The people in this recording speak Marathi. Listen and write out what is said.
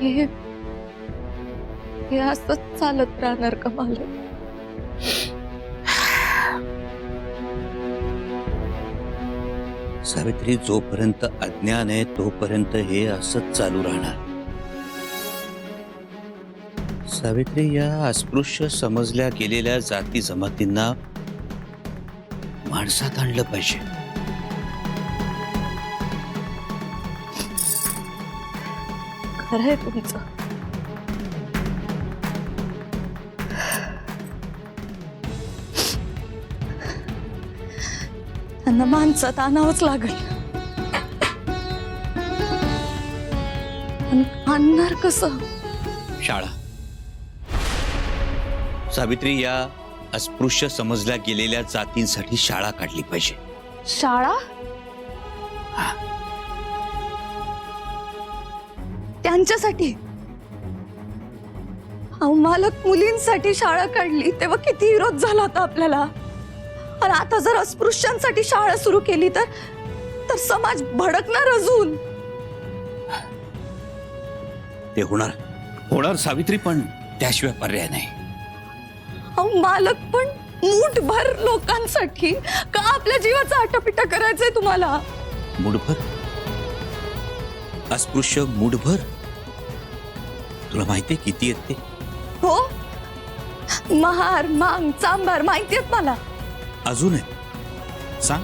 हे हे असंच चालत राहणार का मालक? सावित्री, जोपर्यंत अज्ञान आहे तोपर्यंत हे असंच चालू राहणार. सावित्री, या अस्पृश्य समजल्या गेलेल्या जाती जमातींना माणसात आणलं पाहिजे. खरंय तुमचं. त्यांना माणसात आणावंच लागेल. पण आणणार कसं? शाळा. सावित्री, या अस्पृश्य समजल्या गेलेल्या जातींसाठी शाळा काढली पाहिजे. शाळा? त्यांच्यासाठी? अहो मालक, मुलींसाठी शाळा काढली तेव्हा किती विरोध झाला होता आपल्याला. आणि आता जर अस्पृश्यांसाठी शाळा सुरू केली तर समाज भडकणार अजून. ते होणार सावित्री, पण त्याशिवाय पर्याय नाही. अहो मालक, पण मूठभर लोकांसाठी का आपल्या जीवाचा आटापिटा करायचंय तुम्हाला? मूठभर? अस्पृश्य मूठभर? तुला माहितीये किती आहेत ते? हो, महार, मांग, चांबार माहिती आहेत मला. अजून आहे? सांग.